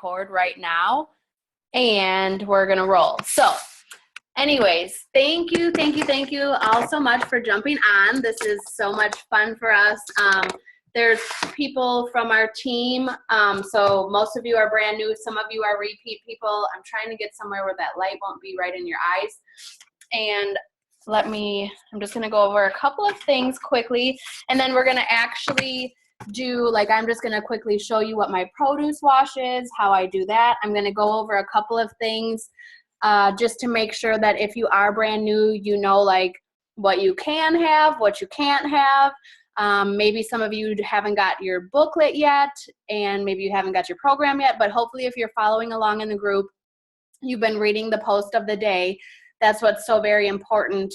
record right now, and we're gonna roll. So anyways, thank you all so much for jumping on. This is so much fun for us. There's people from our team, so most of you are brand new, some of you are repeat people. I'm trying to get somewhere where that light won't be right in your eyes. And I'm just gonna go over a couple of things quickly, and then we're gonna actually do, I'm just gonna quickly show you what my produce wash is, how I do that. I'm gonna go over a couple of things just to make sure that if you are brand new, you know what you can have, what you can't have. Maybe some of you haven't got your booklet yet, and maybe you haven't got your program yet, but hopefully if you're following along in the group, you've been reading the post of the day. That's what's so very important.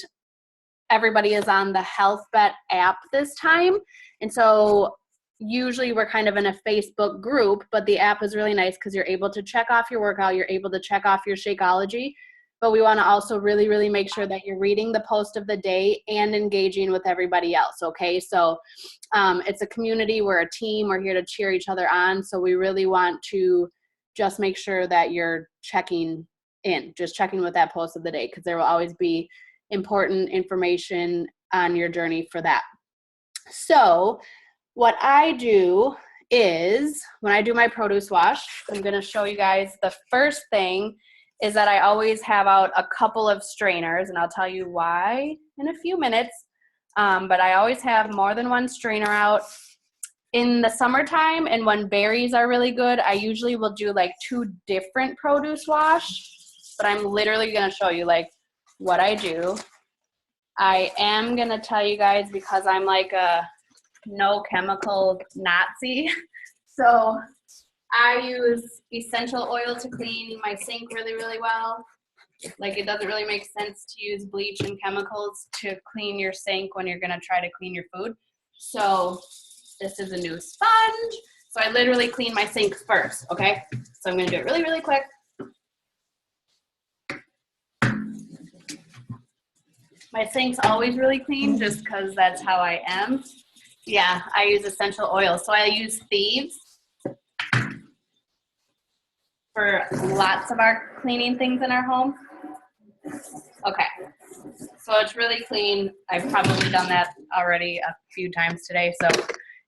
Everybody is on the HealthBet app this time, and so usually we're kind of in a Facebook group, but the app is really nice because you're able to check off your workout, you're able to check off your Shakeology, but we want to also really, really make sure that you're reading the post of the day and engaging with everybody else, okay? So it's a community, we're a team, we're here to cheer each other on, so we really want to just make sure that you're checking with that post of the day, because there will always be important information on your journey for that. So what I do is, when I do my produce wash, I'm going to show you guys, the first thing is that I always have out a couple of strainers, and I'll tell you why in a few minutes, but I always have more than one strainer out. In the summertime and when berries are really good, I usually will do 2 different produce wash, but I'm literally going to show you what I do. I am going to tell you guys, because I'm a no chemical Nazi. So I use essential oil to clean my sink really, really well. It doesn't really make sense to use bleach and chemicals to clean your sink when you're gonna try to clean your food. So this is a new sponge. So I literally clean my sink first, okay? So I'm gonna do it really, really quick. My sink's always really clean just because that's how I am. Yeah, I use essential oil. So I use Thieves for lots of our cleaning things in our home. Okay, so it's really clean. I've probably done that already a few times today, so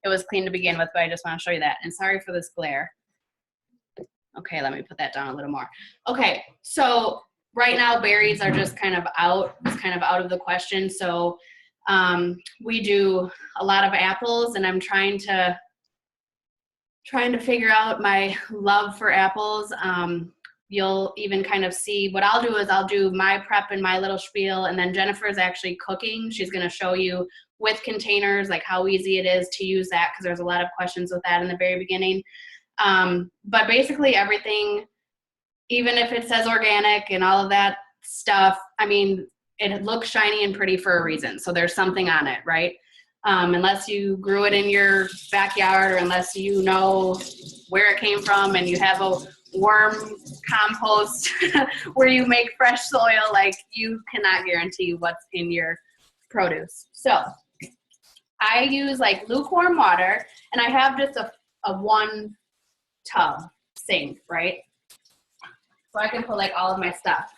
it was clean to begin with, but I just want to show you that. And sorry for this glare. Okay, let me put that down a little more. Okay, so right now berries are just kind of out. It's kind of out of the question. So we do a lot of apples, and I'm trying to figure out my love for apples. You'll even kind of see what I'll do is I'll do my prep and my little spiel, and then Jennifer is actually cooking. She's going to show you with containers how easy it is to use that, because there's a lot of questions with that in the very beginning. But basically everything, even if it says organic and all of that stuff, I mean, it looks shiny and pretty for a reason. So there's something on it, right? Unless you grew it in your backyard, or unless you know where it came from and you have a worm compost where you make fresh soil, you cannot guarantee what's in your produce. So I use lukewarm water, and I have just a 1 tub sink, right? So I can put all of my stuff.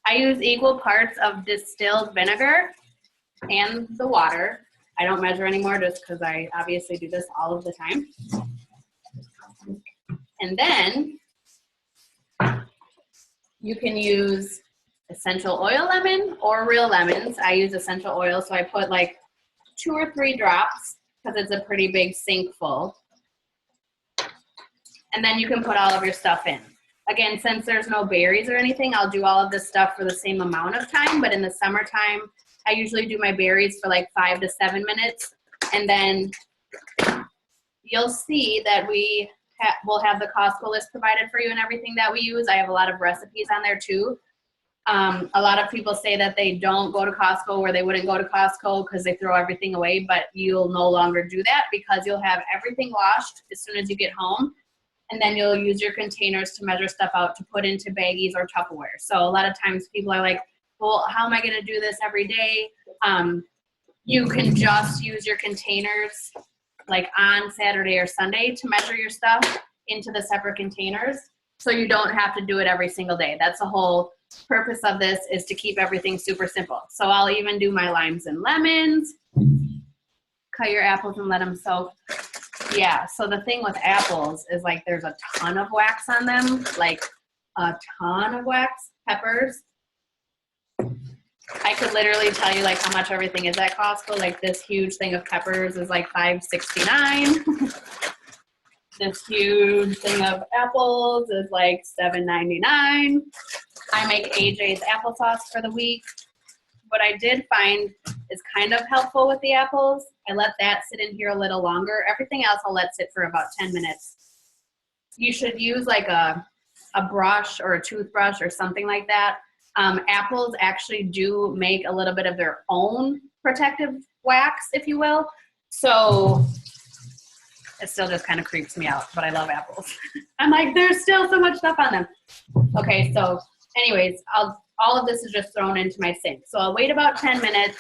I use equal parts of distilled vinegar and the water. I don't measure anymore just because I obviously do this all of the time. And then you can use essential oil lemon or real lemons. I use essential oil, so I put 2 or 3 drops because it's a pretty big sink full. And then you can put all of your stuff in. Again, since there's no berries or anything, I'll do all of this stuff for the same amount of time, but in the summertime, I usually do my berries for 5 to 7 minutes, and then you'll see that we'll have the Costco list provided for you and everything that we use. I have a lot of recipes on there too. A lot of people say that they don't go to Costco, or they wouldn't go to Costco because they throw everything away, but you'll no longer do that, because you'll have everything washed as soon as you get home, and then you'll use your containers to measure stuff out to put into baggies or Tupperware. So a lot of times people are like, well, how am I going to do this every day? You can just use your containers on Saturday or Sunday to measure your stuff. into the separate containers so you don't have to do it every single day. That's the whole purpose of this, is to keep everything super simple. So I'll even do my limes and lemons. Cut your apples and let them soak. Yeah, so the thing with apples is like there's a ton of wax on them, like a ton of wax. Peppers, I could literally tell you like how much everything is at Costco. Like this huge thing of peppers is like $5.69. This huge thing of apples is like $7.99. I make AJ's applesauce for the week. What I did find is kind of helpful with the apples. I let that sit in here a little longer. Everything else I'll let sit for about 10 minutes. You should use like a brush or a toothbrush or something like that. Apples actually do make a little bit of their own protective wax, if you will. So it still just kind of creeps me out, but I love apples. I'm like, there's still so much stuff on them. Okay, so anyways, all of this is just thrown into my sink. So I'll wait about 10 minutes.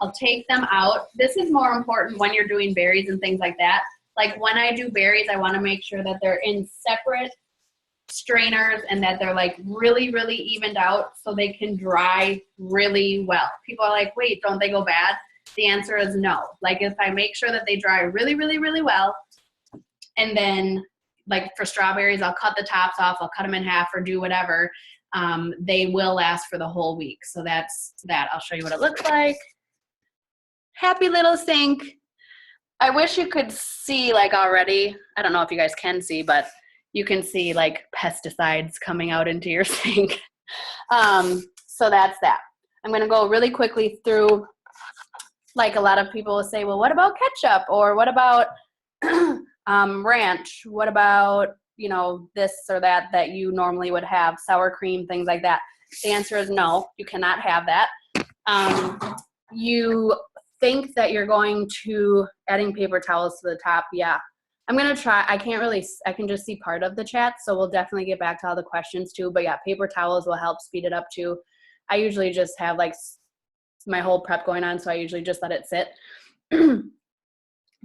I'll take them out. This is more important when you're doing berries and things like that. Like when I do berries, I want to make sure that they're in separate strainers and that they're like really, really evened out so they can dry really well. People are like, wait, don't they go bad? The answer is no. Like if I make sure that they dry really, really, really well, and then like for strawberries, I'll cut the tops off, I'll cut them in half or do whatever. They will last for the whole week. So that's that. I'll show you what it looks like. Happy little sink. I wish you could see like already. I don't know if you guys can see, but you can see like pesticides coming out into your sink. So that's that. I'm going to go really quickly through, like a lot of people will say, well, what about ketchup? Or what about ranch? What about, you know, this or that you normally would have, sour cream, things like that? The answer is no, you cannot have that. You think that you're going to adding paper towels to the top. Yeah. I'm going to try. I can just see part of the chat. So we'll definitely get back to all the questions too. But yeah, paper towels will help speed it up too. I usually just have like my whole prep going on. So I usually just let it sit.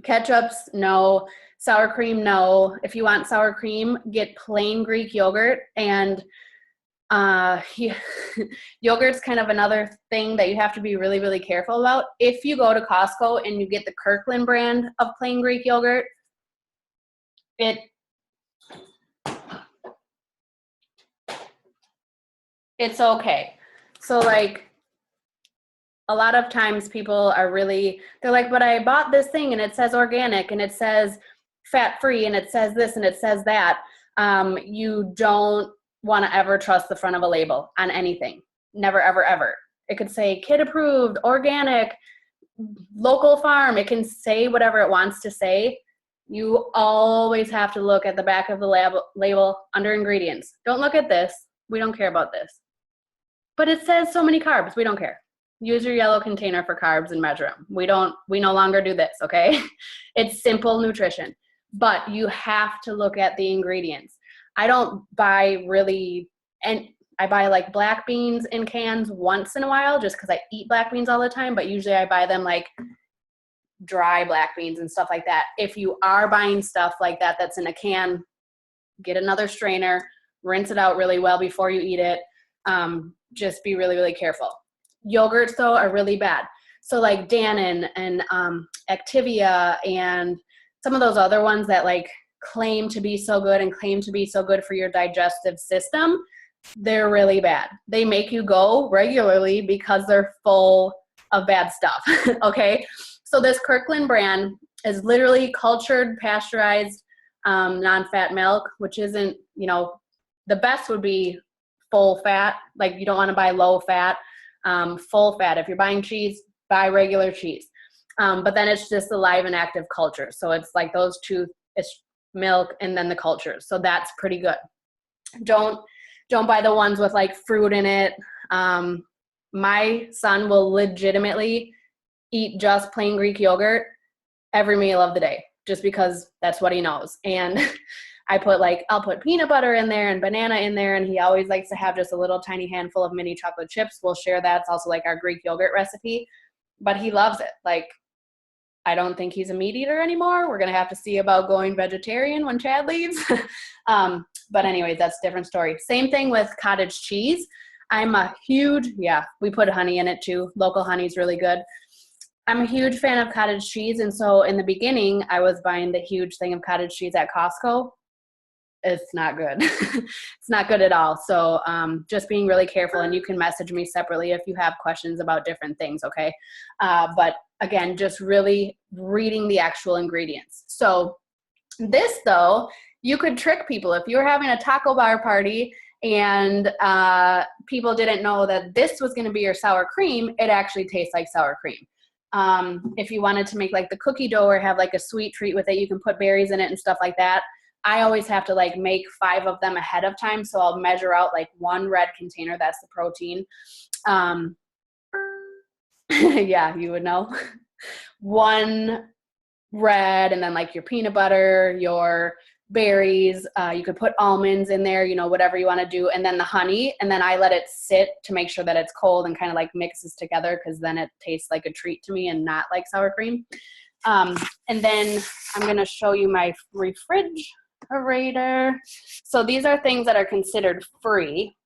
Ketchups, no. Sour cream, no. If you want sour cream, get plain Greek yogurt. And yogurt's kind of another thing that you have to be really, really careful about. If you go to Costco and you get the Kirkland brand of plain Greek yogurt, it's okay. So like a lot of times people are they're like, but I bought this thing and it says organic and it says fat free and it says this and it says that. You don't want to ever trust the front of a label on anything. Never, ever, ever. It could say kid approved, organic, local farm. It can say whatever it wants to say. You always have to look at the back of the label under ingredients. Don't look at this. We don't care about this. But it says so many carbs. We don't care. Use your yellow container for carbs and measure them. We no longer do this, okay? It's simple nutrition. But you have to look at the ingredients. I don't buy I buy like black beans in cans once in a while just because I eat black beans all the time, but usually I buy them like dry black beans and stuff like that. If you are buying stuff like that that's in a can, get another strainer, rinse it out really well before you eat it. Just be really, really careful. Yogurts though are really bad. So like Dannon and Activia and some of those other ones that like claim to be so good and claim to be so good for your digestive system, they're really bad. They make you go regularly because they're full of bad stuff. Okay. So this Kirkland brand is literally cultured, pasteurized, non-fat milk, which isn't, the best would be full fat. Like you don't want to buy low fat, full fat. If you're buying cheese, buy regular cheese. But then it's just the live and active culture. So it's like those two, it's milk and then the culture. So that's pretty good. Don't buy the ones with like fruit in it. My son will legitimately eat just plain Greek yogurt every meal of the day just because that's what he knows. And I'll put peanut butter in there and banana in there, and he always likes to have just a little tiny handful of mini chocolate chips. We'll share that. It's also like our Greek yogurt recipe, but he loves it. Like I don't think he's a meat eater anymore. We're going to have to see about going vegetarian when Chad leaves. But anyways, that's a different story. Same thing with cottage cheese. I'm a huge, we put honey in it too. Local honey is really good. I'm a huge fan of cottage cheese. And so in the beginning, I was buying the huge thing of cottage cheese at Costco. It's not good. It's not good at all. So just being really careful, and you can message me separately if you have questions about different things, okay? But again, just really reading the actual ingredients. So this, though, you could trick people. If you're having a taco bar party and people didn't know that this was going to be your sour cream, it actually tastes like sour cream. If you wanted to make like the cookie dough or have like a sweet treat with it, you can put berries in it and stuff like that. I always have to like make 5 of them ahead of time. So I'll measure out like 1 red container. That's the protein. Yeah, you would know. 1 red, and then like your peanut butter, your berries, you could put almonds in there, you know, whatever you want to do. And then the honey, and then I let it sit to make sure that it's cold and kind of like mixes together, because then it tastes like a treat to me and not like sour cream. And then I'm going to show you my refrigerator. So these are things that are considered free,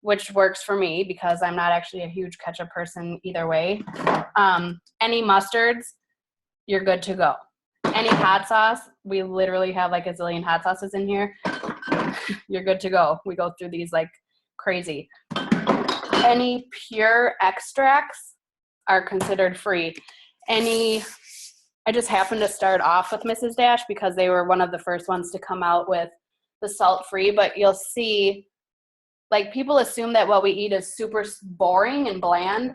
which works for me because I'm not actually a huge ketchup person either way. Any mustards, you're good to go. Any hot sauce, we literally have like a zillion hot sauces in here. You're good to go. We go through these like crazy. Any pure extracts are considered free. I just happened to start off with Mrs. Dash because they were one of the first ones to come out with the salt-free, but you'll see, like, people assume that what we eat is super boring and bland.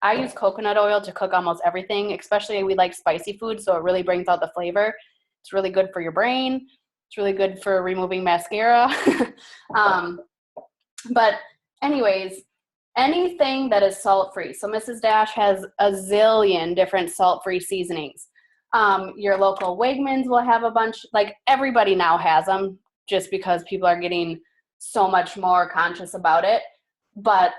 I use coconut oil to cook almost everything, especially we like spicy food, so it really brings out the flavor. It's really good for your brain. It's really good for removing mascara. But anyways, anything that is salt-free. So Mrs. Dash has a zillion different salt-free seasonings. Your local Wegmans will have a bunch, like everybody now has them just because people are getting so much more conscious about it. But,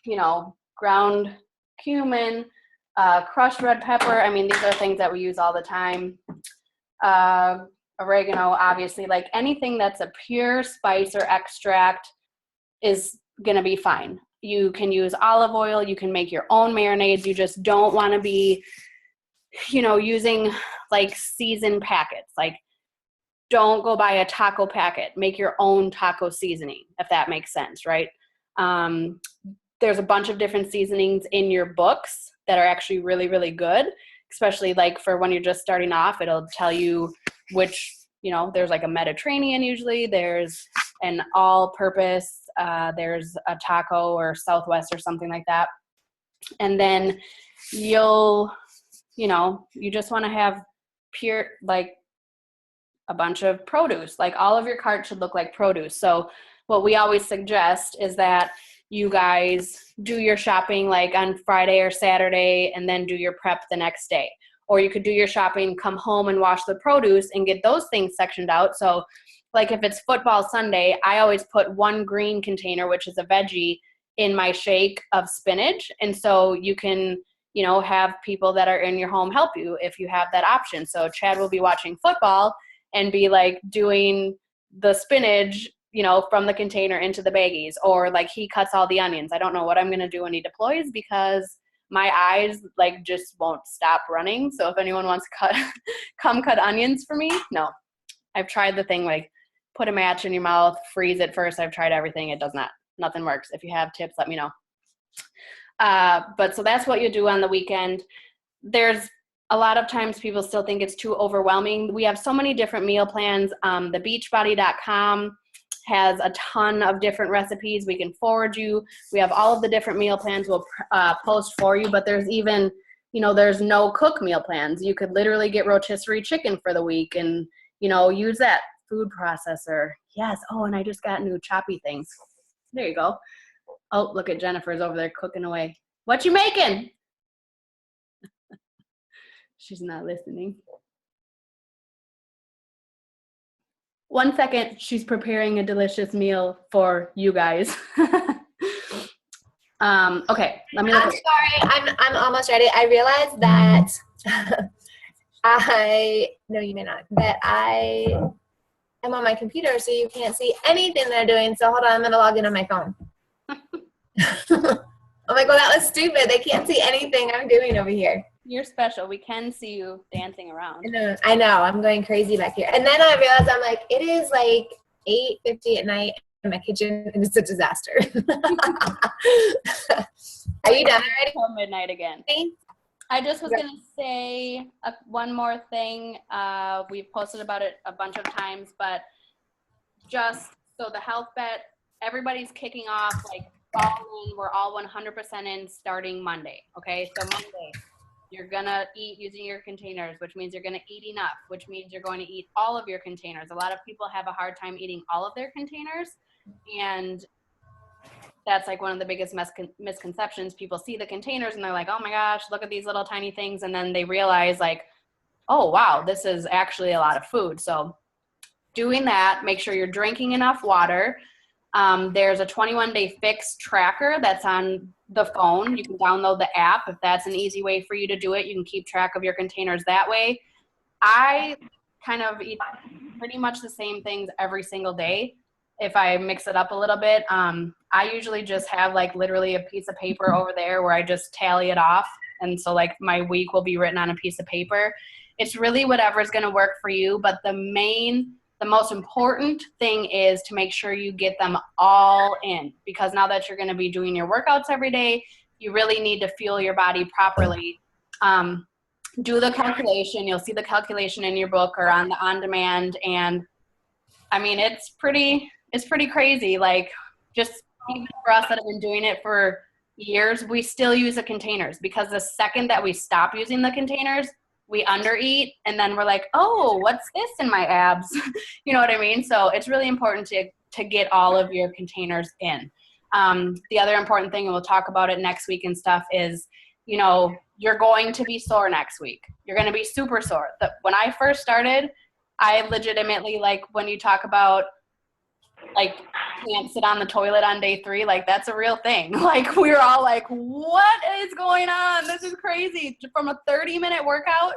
you know, ground cumin, crushed red pepper. I mean, these are things that we use all the time. Oregano, obviously, like anything that's a pure spice or extract is going to be fine. You can use olive oil. You can make your own marinades. You just don't want to be, you know, using like seasoned packets. Like, don't go buy a taco packet. Make your own taco seasoning, if that makes sense, right? There's a bunch of different seasonings in your books that are actually really, really good, especially like for when you're just starting off. It'll tell you which, you know, there's like a Mediterranean usually. There's an all-purpose. There's a taco or Southwest or something like that. And then you just want to have pure, like a bunch of produce. Like all of your cart should look like produce. So what we always suggest is that you guys do your shopping like on Friday or Saturday and then do your prep the next day. Or you could do your shopping, come home and wash the produce and get those things sectioned out. So like if it's football Sunday, I always put 1 green container, which is a veggie, in my shake of spinach. And so you can, you know, have people that are in your home help you if you have that option. So Chad will be watching football and be like doing the spinach, you know, from the container into the baggies, or like he cuts all the onions. I don't know what I'm going to do when he deploys because my eyes like just won't stop running. So if anyone wants to come cut onions for me, no. I've tried the thing like put a match in your mouth, freeze it first. I've tried everything. It does not. Nothing works. If you have tips, let me know. But so that's what you do on the weekend. There's a lot of times people still think it's too overwhelming. We have so many different meal plans. The beachbody.com has a ton of different recipes we can forward you. We have all of the different meal plans we'll post for you, but there's even, you know, there's no cook meal plans. You could literally get rotisserie chicken for the week and, you know, use that food processor. Yes. Oh, and I just got new choppy things. There you go. Oh, look at Jennifer's over there cooking away. What you making? She's not listening. 1 second. She's preparing a delicious meal for you guys. Okay, let me look. I'm sorry. I'm almost ready. I realized that No, you may not, but I am on my computer, so you can't see anything they're doing. So hold on, I'm going to log in on my phone. I'm like, well, that was stupid. They can't see anything I'm doing over here. You're special. We can see you dancing around. I know. I'm going crazy back here. And then I realized I'm like, it is like 8:50 at night in my kitchen, and it's a disaster. Are you done already? Till midnight again. I just was going to say one more thing. We've posted about it a bunch of times, but just so the health bet, everybody's kicking off, like, all in. We're all 100% in starting Monday. Okay, so Monday, you're gonna eat using your containers, which means you're gonna eat enough, which means you're going to eat all of your containers. A lot of people have a hard time eating all of their containers, and that's like one of the biggest misconceptions. People see the containers and they're like, oh my gosh, look at these little tiny things, and then they realize, like, oh wow, this is actually a lot of food. So doing that, make sure you're drinking enough water. There's a 21-day fix tracker that's on the phone. You can download the app if that's an easy way for you to do it. You can keep track of your containers that way. I kind of eat pretty much the same things every single day. If I mix it up a little bit, I usually just have like literally a piece of paper over there where I just tally it off. And so like my week will be written on a piece of paper. It's really whatever's going to work for you. But the most important thing is to make sure you get them all in, because now that you're going to be doing your workouts every day, you really need to fuel your body properly. Do the calculation. You'll see the calculation in your book or on the on-demand. And I mean, it's pretty crazy. Like, just even for us that have been doing it for years, we still use the containers, because the second that we stop using the containers, we undereat, and then we're like, oh, what's this in my abs? You know what I mean? So it's really important to get all of your containers in. The other important thing, and we'll talk about it next week and stuff, is, you know, you're going to be sore next week. You're going to be super sore. When I first started, I legitimately, like, when you talk about, like, can't sit on the toilet on day 3, like, that's a real thing. Like, we were all like, what is going on? This is crazy. From a 30-minute workout.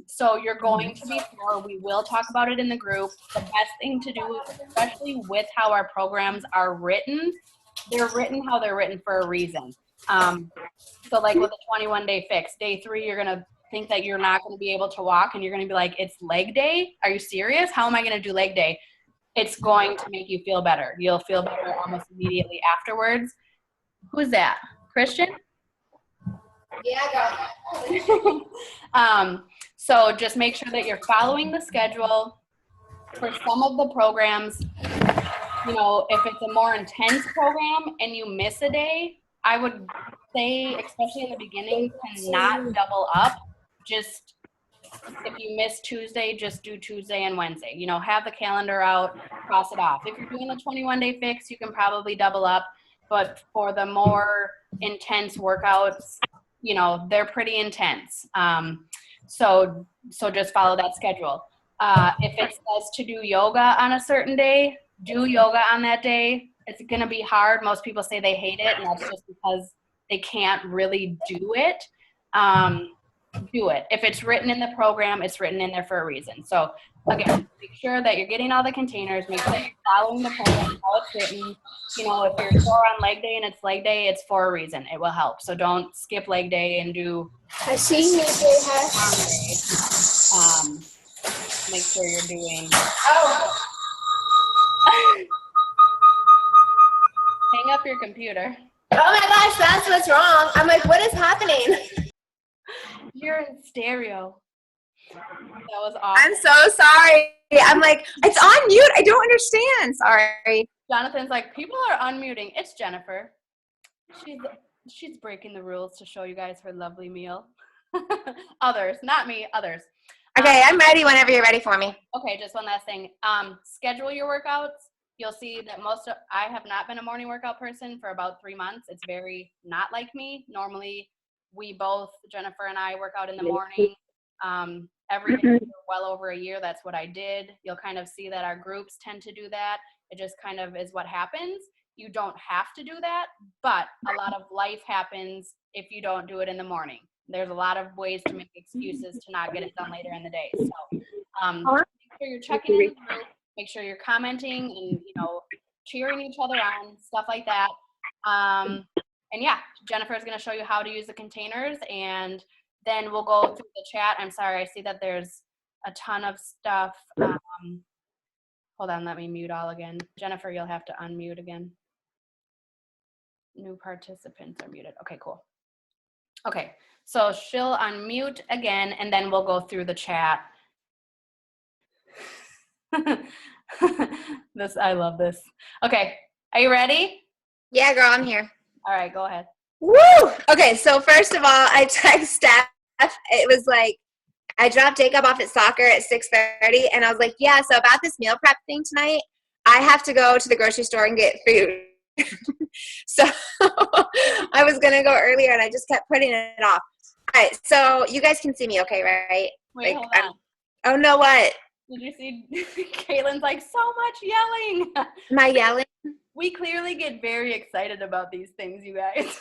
So you're going to be sore. We will talk about it in the group. The best thing to do, especially with how our programs are written, they're written how they're written for a reason. So like with a 21-day fix, day 3, you're going to think that you're not going to be able to walk, and you're going to be like, it's leg day? Are you serious? How am I going to do leg day? It's going to make you feel better. You'll feel better almost immediately afterwards. Who's that? Christian? Yeah, go. So just make sure that you're following the schedule. For some of the programs, you know, if it's a more intense program and you miss a day, I would say, especially in the beginning, to not double up. Just, if you miss Tuesday, just do Tuesday and Wednesday. You know, have the calendar out, cross it off. If you're doing the 21-day fix, you can probably double up. But for the more intense workouts, you know, they're pretty intense. So just follow that schedule. If it says to do yoga on a certain day, do yoga on that day. It's going to be hard. Most people say they hate it, and that's just because they can't really do it. Do it. If it's written in the program, it's written in there for a reason. So again, make sure that you're getting all the containers, make sure you're following the program, how it's written. You know, if you're sore on leg day and it's leg day, it's for a reason. It will help. So don't skip leg day and do I see you, Jay. make sure you're doing. Oh. Hang up your computer. Oh my gosh, that's what's wrong. I'm like, what is happening? You're in stereo. That was awesome. I'm so sorry. I'm like, it's on mute. I don't understand. Sorry. Jonathan's like, people are unmuting. It's Jennifer. She's breaking the rules to show you guys her lovely meal. Others, not me, others. Okay, I'm ready whenever you're ready for me. Okay, just one last thing. Schedule your workouts. You'll see that I have not been a morning workout person for about 3 months. It's very not like me. Normally, we both, Jennifer and I, work out in the morning. Every day for well over a year, that's what I did. You'll kind of see that our groups tend to do that. It just kind of is what happens. You don't have to do that, but a lot of life happens if you don't do it in the morning. there's a lot of ways to make excuses to not get it done later in the day. So make sure you're checking in, make sure you're commenting and, you know, cheering each other on, stuff like that. And yeah, Jennifer is going to show you how to use the containers, and then we'll go through the chat. I'm sorry, I see that there's a ton of stuff. Hold on, let me mute all again. Jennifer, you'll have to unmute again. New participants are muted. Okay, cool. Okay, so she'll unmute again, and then we'll go through the chat. I love this. Okay, are you ready? Yeah, girl, I'm here. All right, go ahead. Woo! Okay, so first of all, I texted Steph. It was like, I dropped Jacob off at soccer at 6:30, and I was like, yeah, so about this meal prep thing tonight, I have to go to the grocery store and get food. So I was going to go earlier, and I just kept putting it off. All right, so you guys can see me okay, right? Wait, like, hold on. Oh, no, what? Did you see Caitlin's like, so much yelling? Am I yelling? We clearly get very excited about these things, you guys.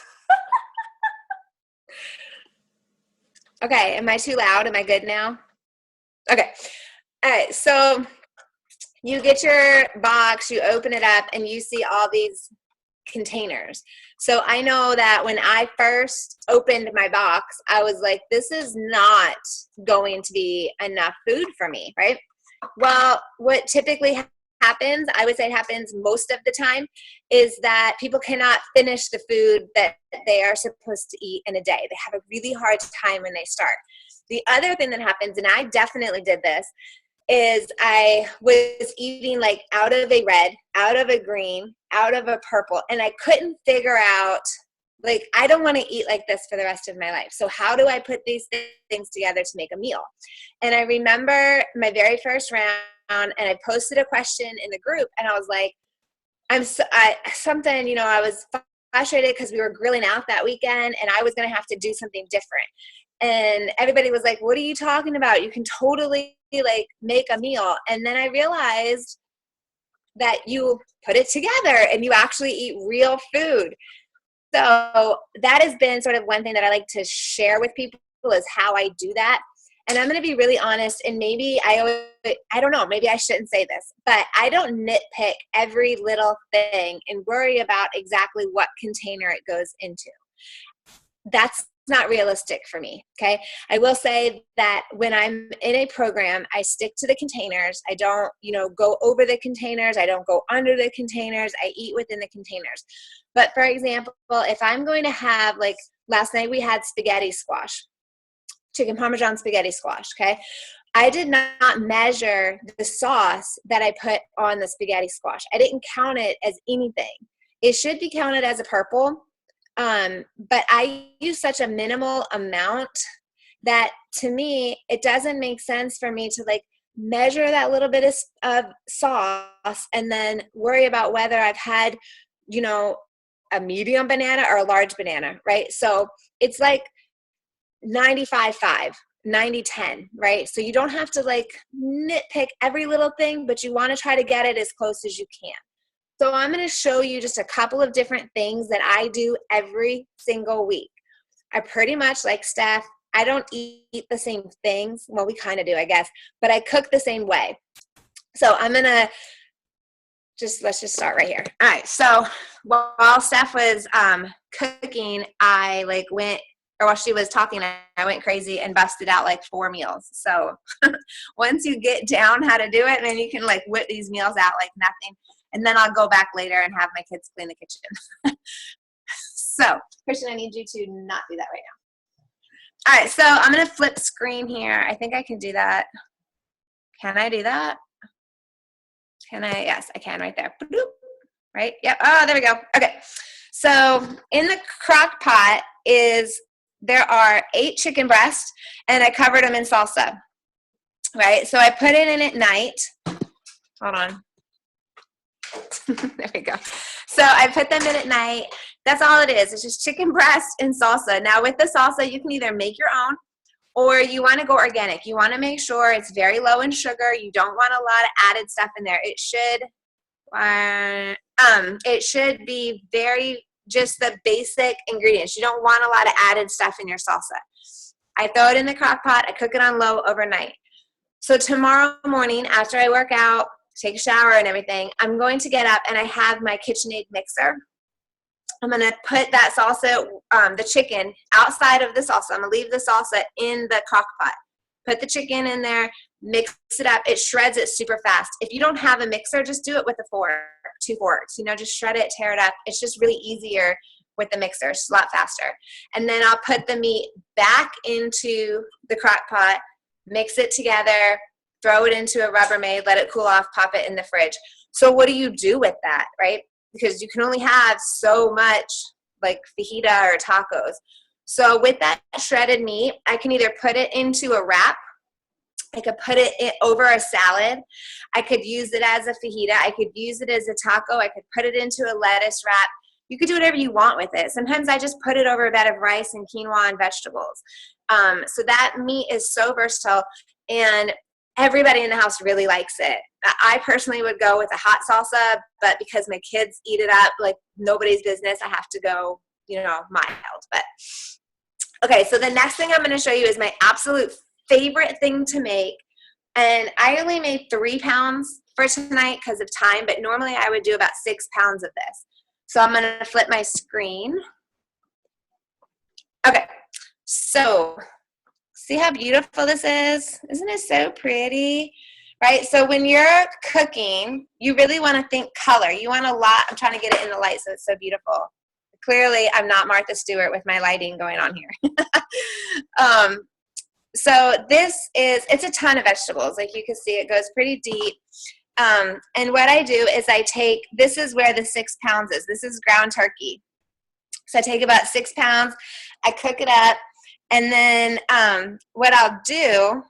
Okay, am I too loud? Am I good now? Okay. All right, so you get your box, you open it up, and you see all these containers. So I know that when I first opened my box, I was like, this is not going to be enough food for me, right? Well, what typically happens, I would say it happens most of the time, is that people cannot finish the food that they are supposed to eat in a day. They have a really hard time when they start. The other thing that happens, and I definitely did this, is I was eating like out of a red, out of a green, out of a purple, and I couldn't figure out, like, I don't want to eat like this for the rest of my life. So how do I put these things together to make a meal? And I remember my very first round, and I posted a question in the group, and I was like, I was frustrated because we were grilling out that weekend, and I was going to have to do something different. And everybody was like, what are you talking about? You can totally like make a meal. And then I realized that you put it together and you actually eat real food. So that has been sort of one thing that I like to share with people, is how I do that. And I'm going to be really honest, and maybe I don't know, maybe I shouldn't say this, but I don't nitpick every little thing and worry about exactly what container it goes into. That's not realistic for me, okay? I will say that when I'm in a program, I stick to the containers. I don't, go over the containers. I don't go under the containers. I eat within the containers. But for example, if I'm going to have, like last night we had spaghetti squash, chicken Parmesan spaghetti squash, okay? I did not measure the sauce that I put on the spaghetti squash. I didn't count it as anything. It should be counted as a purple. But I use such a minimal amount that, to me, it doesn't make sense for me to like measure that little bit of sauce and then worry about whether I've had, a medium banana or a large banana, right? So it's like 95-5, 90-10, right? So you don't have to like nitpick every little thing, but you want to try to get it as close as you can. So I'm going to show you just a couple of different things that I do every single week. I pretty much, like Steph, I don't eat the same things. Well, we kind of do, I guess, but I cook the same way. So I'm going to let's just start right here. All right. So while Steph was cooking, while she was talking, I went crazy and busted out like 4 meals. So once you get down how to do it, then you can like whip these meals out like nothing. And then I'll go back later and have my kids clean the kitchen. So, Christian, I need you to not do that right now. All right, so I'm going to flip screen here. I think I can do that. Can I do that? Can I? Yes, I can right there. Bloop. Right? Yep. Oh, there we go. Okay. So in the crock pot there are 8 chicken breasts, and I covered them in salsa. Right? So I put it in at night. Hold on. There we go. So I put them in at night. That's all it is. It's just chicken breast and salsa. Now with the salsa, you can either make your own, or you want to go organic. You want to make sure it's very low in sugar. You don't want a lot of added stuff in there. It should be very just the basic ingredients. You don't want a lot of added stuff in your salsa. I throw it in the crock pot. I cook it on low overnight. So tomorrow morning after I work out, take a shower and everything, I'm going to get up and I have my KitchenAid mixer. I'm going to put that salsa, the chicken, outside of the salsa. I'm going to leave the salsa in the crock pot. Put the chicken in there, mix it up. It shreds it super fast. If you don't have a mixer, just do it with a fork, 2 forks. Just shred it, tear it up. It's just really easier with the mixer. It's a lot faster. And then I'll put the meat back into the crock pot, mix it together, throw it into a Rubbermaid, let it cool off, pop it in the fridge. So what do you do with that, right? Because you can only have so much like fajita or tacos. So with that shredded meat, I can either put it into a wrap. I could put it over a salad. I could use it as a fajita. I could use it as a taco. I could put it into a lettuce wrap. You could do whatever you want with it. Sometimes I just put it over a bed of rice and quinoa and vegetables. So that meat is so versatile, and everybody in the house really likes it. I personally would go with a hot salsa, but because my kids eat it up like nobody's business, I have to go, mild. But okay, so the next thing I'm going to show you is my absolute favorite thing to make. And I only made 3 pounds for tonight because of time, but normally I would do about 6 pounds of this. So I'm going to flip my screen. Okay, so see how beautiful this is? Isn't it so pretty? Right, so when you're cooking, you really want to think color. You want a lot. I'm trying to get it in the light so it's so beautiful. Clearly, I'm not Martha Stewart with my lighting going on here. So it's a ton of vegetables. Like you can see, it goes pretty deep. And what I do is this is where the 6 pounds is. This is ground turkey. So I take about 6 pounds, I cook it up, and then what I'll do,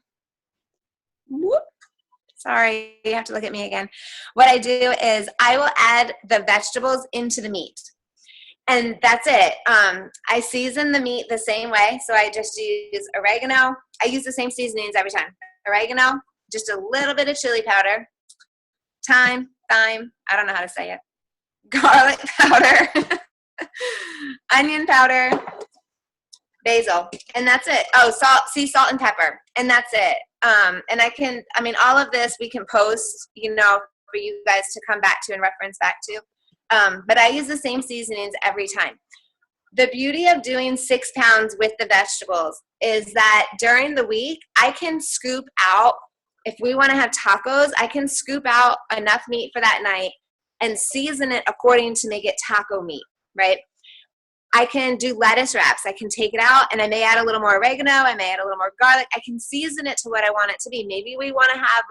sorry, you have to look at me again. What I do is I will add the vegetables into the meat. And that's it. I season the meat the same way. So I just use oregano. I use the same seasonings every time. Oregano, just a little bit of chili powder, thyme, I don't know how to say it, garlic powder, onion powder, basil, and that's it. Oh, salt and pepper, and that's it. And all of this we can post, for you guys to come back to and reference back to. But I use the same seasonings every time. The beauty of doing 6 pounds with the vegetables is that during the week, I can scoop out, if we want to have tacos, I can scoop out enough meat for that night and season it according to make it taco meat, right? I can do lettuce wraps. I can take it out and I may add a little more oregano. I may add a little more garlic. I can season it to what I want it to be. Maybe we want to have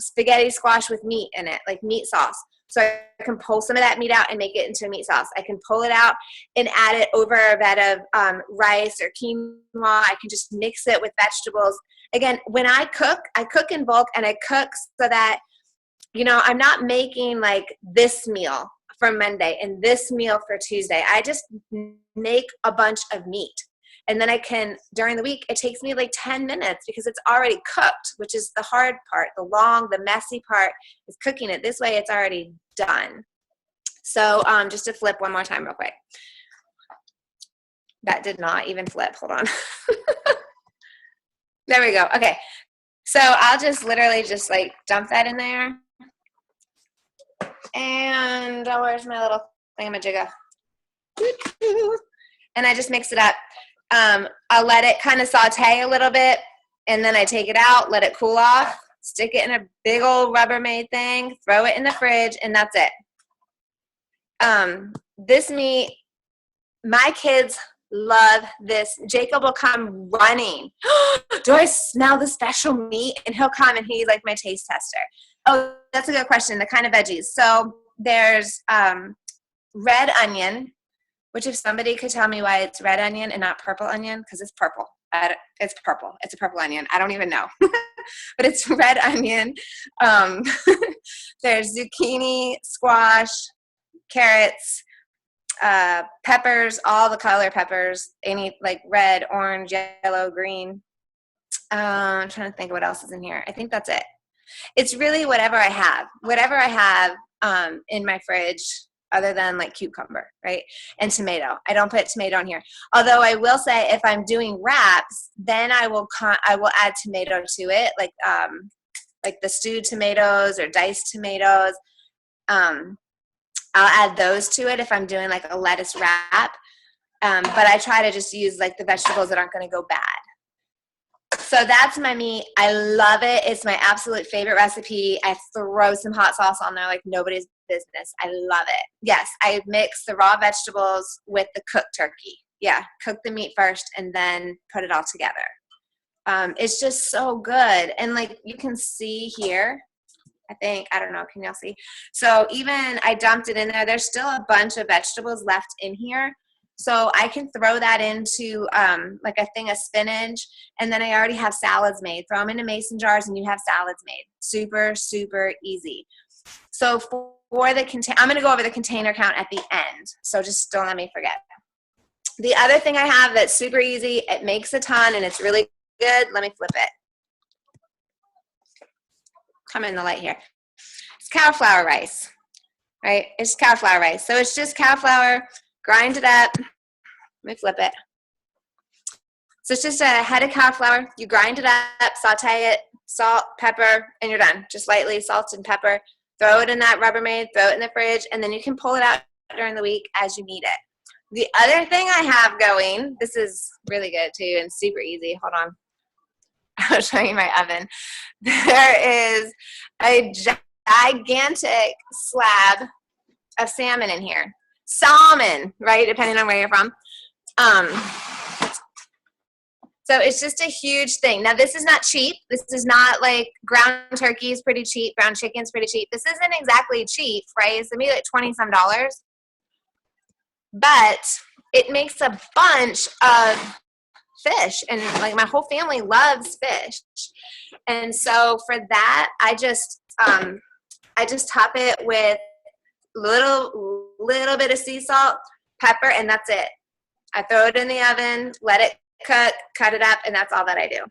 spaghetti squash with meat in it, like meat sauce. So I can pull some of that meat out and make it into a meat sauce. I can pull it out and add it over a bed of rice or quinoa. I can just mix it with vegetables. Again, when I cook in bulk, and I cook so that, I'm not making like this meal for Monday and this meal for Tuesday. I just make a bunch of meat. And then during the week, it takes me like 10 minutes because it's already cooked, which is the hard part. The messy part is cooking it. This way it's already done. So just to flip one more time real quick. That did not even flip. Hold on. There we go. Okay. So I'll just literally just like dump that in there. And where's my little thingamajigga? And I just mix it up. I'll let it kind of saute a little bit, and then I take it out, let it cool off, stick it in a big old Rubbermaid thing, throw it in the fridge, and that's it. This meat, my kids love this. Jacob will come running. Do I smell the special meat? And he'll come and he's like my taste tester. Oh, that's a good question. The kind of veggies. So there's red onion, which if somebody could tell me why it's red onion and not purple onion, because it's purple. It's purple. It's a purple onion. I don't even know. But it's red onion. There's zucchini, squash, carrots, peppers, all the color peppers, any like red, orange, yellow, green. I'm trying to think of what else is in here. I think that's it. It's really whatever I have. Whatever I have in my fridge, other than like cucumber, right? And tomato. I don't put tomato in here. Although I will say if I'm doing wraps, then I will add tomato to it, like the stewed tomatoes or diced tomatoes. I'll add those to it if I'm doing like a lettuce wrap. But I try to just use like the vegetables that aren't going to go bad. So that's my meat. I love it. It's my absolute favorite recipe. I throw some hot sauce on there like nobody's business. I love it. Yes, I mix the raw vegetables with the cooked turkey. Yeah, cook the meat first and then put it all together. It's just so good. And like you can see here, I don't know, can y'all see? So even I dumped it in there. There's still a bunch of vegetables left in here. So I can throw that into like a thing of spinach, and then I already have salads made. Throw them into mason jars and you have salads made. Super, super easy. So for the I'm going to go over the container count at the end. So just don't let me forget. The other thing I have that's super easy, it makes a ton and it's really good. Let me flip it. Come in the light here. It's cauliflower rice, right? It's cauliflower rice. So it's just cauliflower, grind it up. Let me flip it. So it's just a head of cauliflower. You grind it up, saute it, salt, pepper, and you're done. Just lightly salt and pepper. Throw it in that Rubbermaid, throw it in the fridge, and then you can pull it out during the week as you need it. The other thing I have going, this is really good too and super easy. Hold on. I'll show you my oven. There is a gigantic slab of salmon in here. Salmon, right? Depending on where you're from. So it's just a huge thing. Now, this is not cheap. This is not like ground turkey is pretty cheap. Ground chicken's pretty cheap. This isn't exactly cheap, right? It's maybe like $20-some. But it makes a bunch of fish. And like my whole family loves fish. And so for that, I just top it with little bit of sea salt, pepper, and that's it. I throw it in the oven, let it cook, cut it up, and that's all that I do.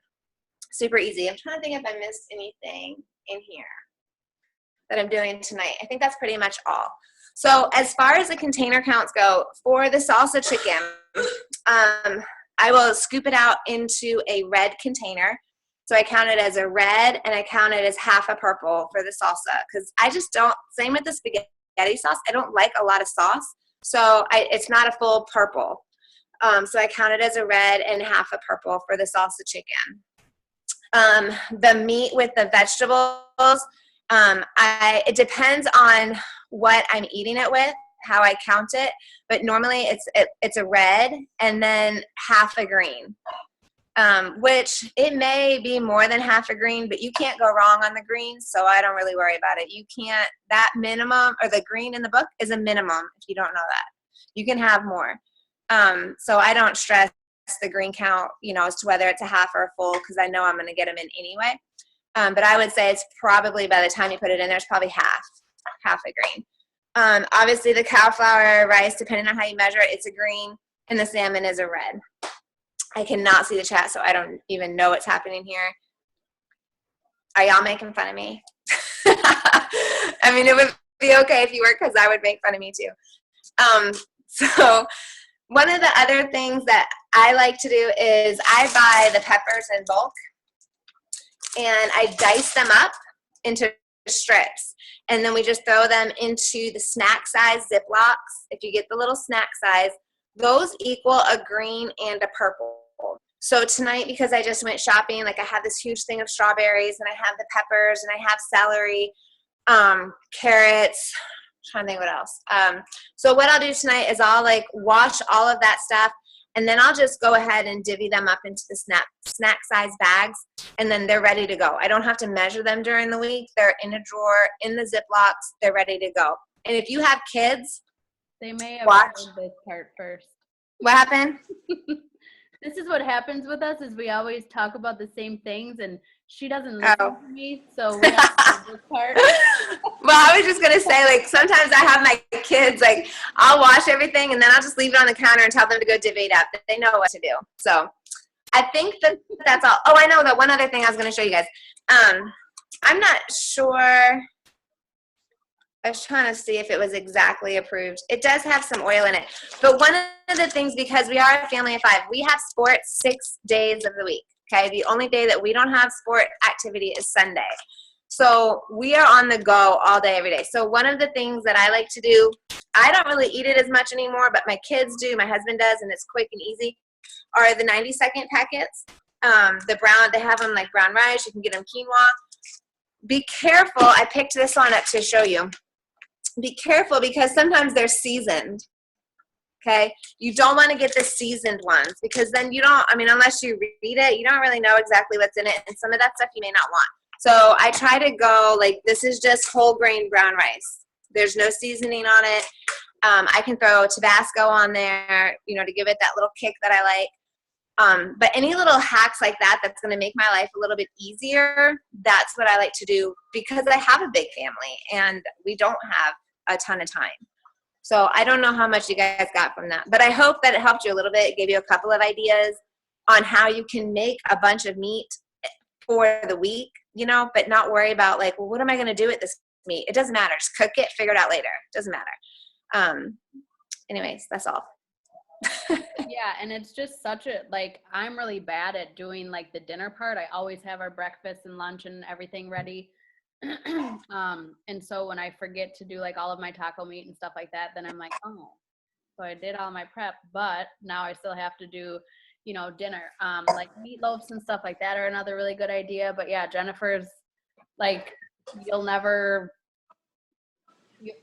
Super easy. I'm trying to think if I missed anything in here that I'm doing tonight. I think that's pretty much all. So as far as the container counts go, for the salsa chicken, I will scoop it out into a red container. So I count it as a red, and I count it as half a purple for the salsa, because I just don't, same with the spaghetti sauce, I don't like a lot of sauce. So it's not a full purple. So I count it as a red and half a purple for the salsa chicken. The meat with the vegetables, it depends on what I'm eating it with, how I count it, but normally it's a red and then half a green, which it may be more than half a green, but you can't go wrong on the green, so I don't really worry about it. You can't, that minimum, or the green in the book is a minimum if you don't know that. You can have more. So I don't stress the green count, as to whether it's a half or a full, because I know I'm going to get them in anyway. But I would say it's probably, by the time you put it in there, it's probably half a green. Obviously the cauliflower rice, depending on how you measure it, it's a green, and the salmon is a red. I cannot see the chat, so I don't even know what's happening here. Are y'all making fun of me? I mean, it would be okay if you were, because I would make fun of me too. So one of the other things that I like to do is I buy the peppers in bulk, and I dice them up into strips, and then we just throw them into the snack size Ziplocs. If you get the little snack size, those equal a green and a purple. So tonight, because I just went shopping, like I have this huge thing of strawberries, and I have the peppers, and I have celery, carrots, I'm trying to think what else. So what I'll do tonight is I'll like wash all of that stuff, and then I'll just go ahead and divvy them up into the snack size bags, and then they're ready to go. I don't have to measure them during the week. They're in a drawer, in the Ziplocs. They're ready to go. And if you have kids, they may have watch heard this part first. What happened? This is what happens with us, is we always talk about the same things, and she doesn't listen to me, so we have to do this part. Well, I was just going to say, like, sometimes I have my kids, like, I'll wash everything, and then I'll just leave it on the counter and tell them to go divvy it up. They know what to do. So I think that's all. Oh, I know that one other thing I was going to show you guys. I'm not sure. I was trying to see if it was exactly approved. It does have some oil in it. But one of the things, because we are a family of 5, we have sports 6 days of the week. Okay. The only day that we don't have sport activity is Sunday. So we are on the go all day, every day. So one of the things that I like to do, I don't really eat it as much anymore, but my kids do, my husband does, and it's quick and easy, are the 90-second packets. The brown, they have them like brown rice. You can get them quinoa. Be careful. I picked this one up to show you. Be careful because sometimes they're seasoned. Okay. You don't want to get the seasoned ones because then you don't, I mean, unless you read it, you don't really know exactly what's in it. And some of that stuff you may not want. So I try to go like, this is just whole grain brown rice. There's no seasoning on it. I can throw Tabasco on there, you know, to give it that little kick that I like. But any little hacks like that, that's going to make my life a little bit easier. That's what I like to do because I have a big family and we don't have a ton of time. So I don't know how much you guys got from that, but I hope that it helped you a little bit. It gave you a couple of ideas on how you can make a bunch of meat for the week, you know, but not worry about like, well, what am I going to do with this meat? It doesn't matter. Just cook it, figure it out later. It doesn't matter. Anyways, that's all. Yeah, and it's just such a, like, I'm really bad at doing like the dinner part. I always have our breakfast and lunch and everything ready. And so when I forget to do like all of my taco meat and stuff like that, then I'm like, oh, so I did all my prep, but now I still have to do, you know, dinner. Like meatloaves and stuff like that are another really good idea. But yeah, Jennifer's like,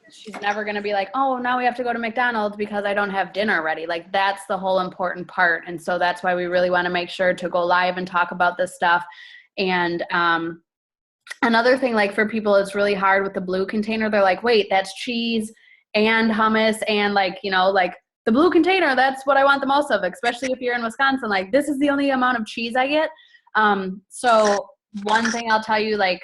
she's never going to be like, oh, now we have to go to McDonald's because I don't have dinner ready. Like that's the whole important part. And so that's why we really want to make sure to go live and talk about this stuff. And, another thing, like for people, it's really hard with the blue container. They're like, wait, that's cheese and hummus and like, you know, like the blue container, that's what I want the most of, especially if you're in Wisconsin. Like this is the only amount of cheese I get. So one thing I'll tell you, like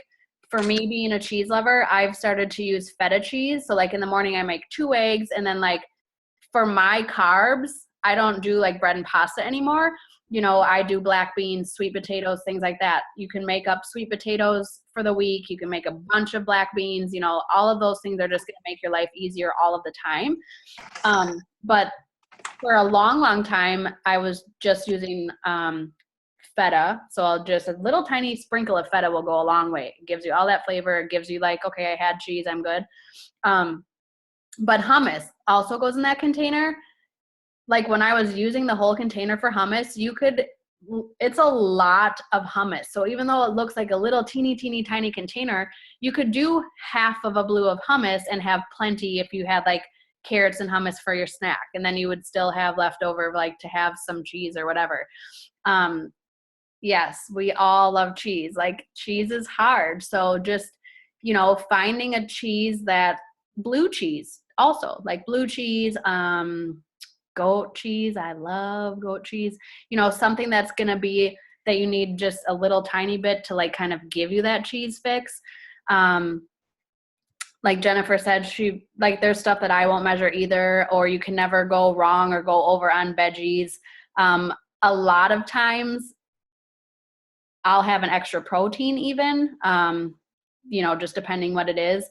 for me being a cheese lover, I've started to use feta cheese. So like in the morning I make 2 eggs and then like for my carbs, I don't do like bread and pasta anymore. You know, I do black beans, sweet potatoes, things like that. You can make up sweet potatoes for the week. You can make a bunch of black beans. You know, all of those things are just going to make your life easier all of the time. But for a long, long time, I was just using feta. So I'll just, a little tiny sprinkle of feta will go a long way. It gives you all that flavor. It gives you like, okay, I had cheese, I'm good. But hummus also goes in that container. Like when I was using the whole container for hummus, it's a lot of hummus. So even though it looks like a little teeny tiny container, you could do half of a blue of hummus and have plenty if you had like carrots and hummus for your snack. And then you would still have leftover like to have some cheese or whatever. Yes, we all love cheese. Like cheese is hard. So just, you know, finding a cheese blue cheese also, like blue cheese, goat cheese. I love goat cheese. You know, something that's going to be that you need just a little tiny bit to like kind of give you that cheese fix. Like Jennifer said, there's stuff that I won't measure either, or you can never go wrong or go over on veggies. A lot of times I'll have an extra protein even, you know, just depending what it is.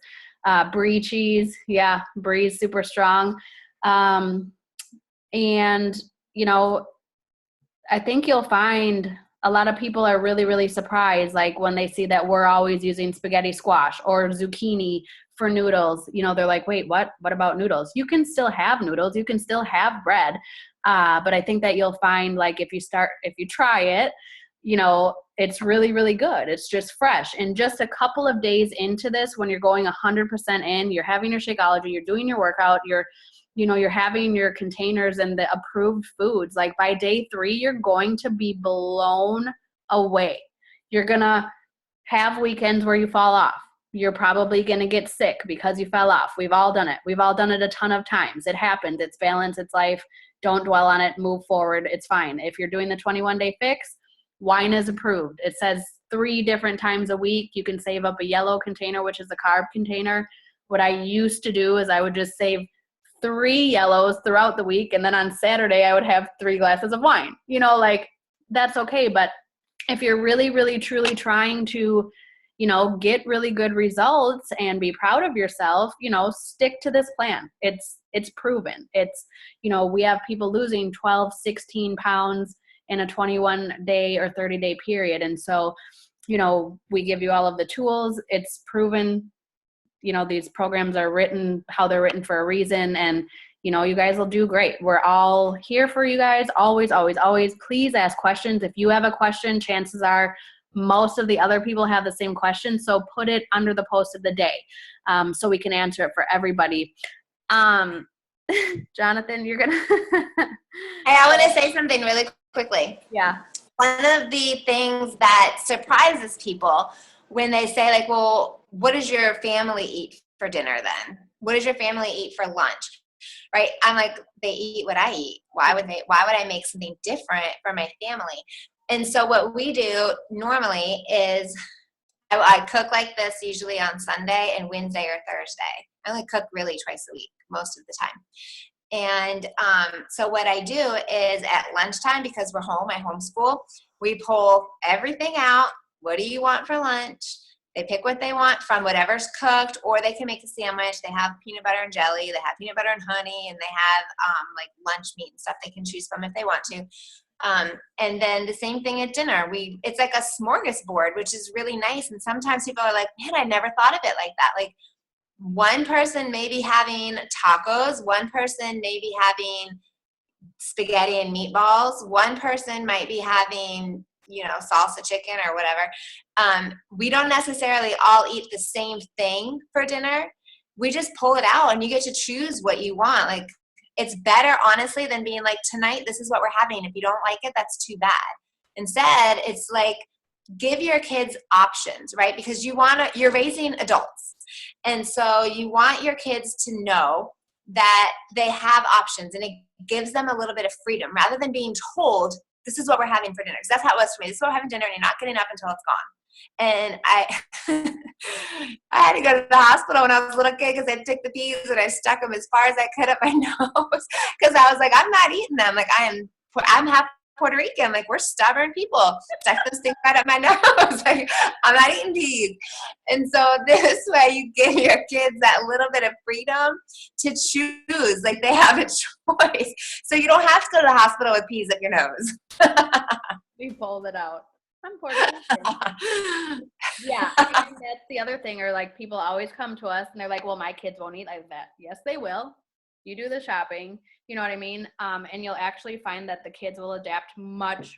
Brie cheese. Yeah. Brie's super strong. And, you know, I think you'll find a lot of people are really, really surprised, like when they see that we're always using spaghetti squash or zucchini for noodles. You know, they're like, wait, what about noodles? You can still have noodles. You can still have bread. But I think that you'll find like if you try it, you know, it's really, really good. It's just fresh. And just a couple of days into this, when you're going 100% in, you're having your Shakeology, you're doing your workout, you're having your containers and the approved foods. Like by day 3, you're going to be blown away. You're going to have weekends where you fall off. You're probably going to get sick because you fell off. We've all done it. We've all done it a ton of times. It happens. It's balance. It's life. Don't dwell on it. Move forward. It's fine. If you're doing the 21-day fix, wine is approved. It says 3 different times a week. You can save up a yellow container, which is a carb container. What I used to do is I would just save 3 yellows throughout the week. And then on Saturday, I would have 3 glasses of wine, you know, like that's okay. But if you're really, really, truly trying to, you know, get really good results and be proud of yourself, you know, stick to this plan. It's proven. It's, you know, we have people losing 12, 16 pounds in a 21-day or 30-day period. And so, you know, we give you all of the tools. It's proven, you know, these programs are written how they're written for a reason. And, you know, you guys will do great. We're all here for you guys. Always, always, always. Please ask questions. If you have a question, chances are most of the other people have the same question. So put it under the post of the day, so we can answer it for everybody. Jonathan, you're going to. Hey, I want to say something really quickly. Yeah. One of the things that surprises people when they say, like, well, what does your family eat for dinner then? What does your family eat for lunch? Right? I'm like, they eat what I eat. Why would I make something different for my family? And so what we do normally is I cook like this usually on Sunday and Wednesday or Thursday. I only cook really twice a week most of the time. And so what I do is at lunchtime, because we're home, I homeschool, we pull everything out. What do you want for lunch? They pick what they want from whatever's cooked, or they can make a sandwich. They have peanut butter and jelly. They have peanut butter and honey, and they have like lunch meat and stuff they can choose from if they want to. And then the same thing at dinner. It's like a smorgasbord, which is really nice. And sometimes people are like, man, I never thought of it like that. Like, one person may be having tacos, one person may be having spaghetti and meatballs, one person might be having, you know, salsa chicken or whatever. We don't necessarily all eat the same thing for dinner. We just pull it out and you get to choose what you want. Like, it's better, honestly, than being like, tonight, this is what we're having. If you don't like it, that's too bad. Instead, it's like, give your kids options, right? Because you're raising adults. And so you want your kids to know that they have options, and it gives them a little bit of freedom rather than being told, this is what we're having for dinner. Because that's how it was for me. This is what we're having dinner, and you're not getting up until it's gone. And I had to go to the hospital when I was a little kid because I took the peas and I stuck them as far as I could up my nose because I was like, I'm not eating them. Like, I'm half Puerto Rican. Like, we're stubborn people. Stuck those things right up my nose. Like, I'm not eating peas. And so this way you give your kids that little bit of freedom to choose. Like, they have a choice. So you don't have to go to the hospital with peas up your nose. We pulled it out. I'm Puerto Rican. Yeah, I mean, that's the other thing. Or like, people always come to us and they're like, well, my kids won't eat like that. Yes, they will. You do the shopping, you know what I mean? And you'll actually find that the kids will adapt much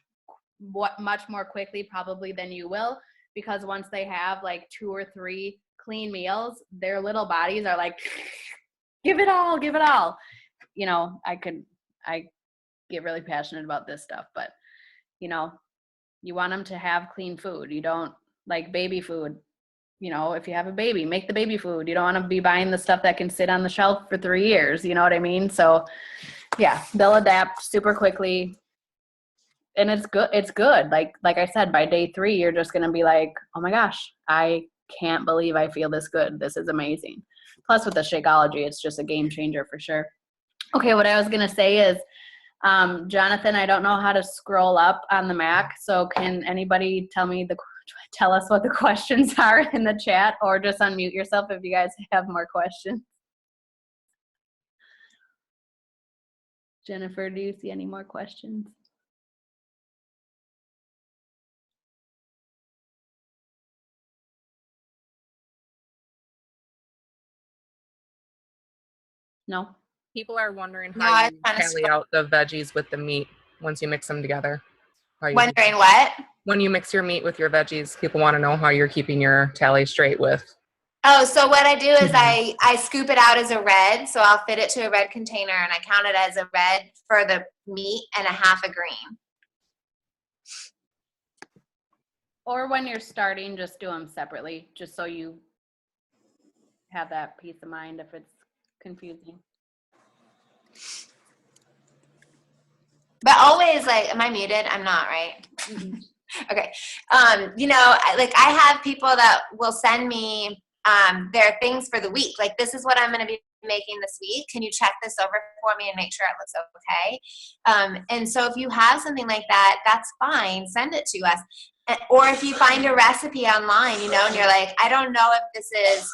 more quickly probably than you will, because once they have like 2 or 3 clean meals, their little bodies are like, give it all. You know, I get really passionate about this stuff, but you know, you want them to have clean food. You don't like baby food. You know, if you have a baby, make the baby food. You don't want to be buying the stuff that can sit on the shelf for 3 years. You know what I mean? So yeah, they'll adapt super quickly. And it's good. It's good. Like I said, by day 3, you're just going to be like, oh my gosh, I can't believe I feel this good. This is amazing. Plus with the Shakeology, it's just a game changer for sure. Okay. What I was going to say is, Jonathan, I don't know how to scroll up on the Mac. So can anybody tell us what the questions are in the chat, or just unmute yourself if you guys have more questions? Jennifer, do you see any more questions? No? People are wondering how you tally out the veggies with the meat once you mix them together. Wondering what? When you mix your meat with your veggies, people want to know how you're keeping your tally straight with. Oh, so what I do is I scoop it out as a red. So I'll fit it to a red container and I count it as a red for the meat and a half a green. Or when you're starting, just do them separately, just so you have that peace of mind if it's confusing. But always, like, am I muted? I'm not, right? Mm-hmm. Okay. You know, I have people that will send me their things for the week. Like, this is what I'm going to be making this week. Can you check this over for me and make sure it looks okay? And so if you have something like that, that's fine. Send it to us. Or if you find a recipe online, you know, and you're like, I don't know if this is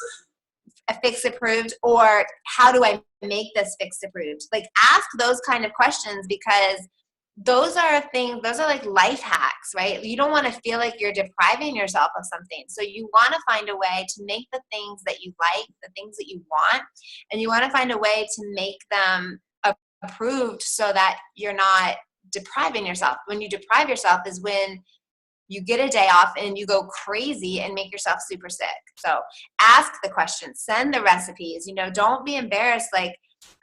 a fix approved, or how do I make this fix approved? Like, ask those kind of questions, because those are things, those are like life hacks, right? You don't want to feel like you're depriving yourself of something. So you want to find a way to make the things that you like, the things that you want, and you want to find a way to make them approved so that you're not depriving yourself. When you deprive yourself is when you get a day off and you go crazy and make yourself super sick. So ask the questions, send the recipes, you know, don't be embarrassed. Like,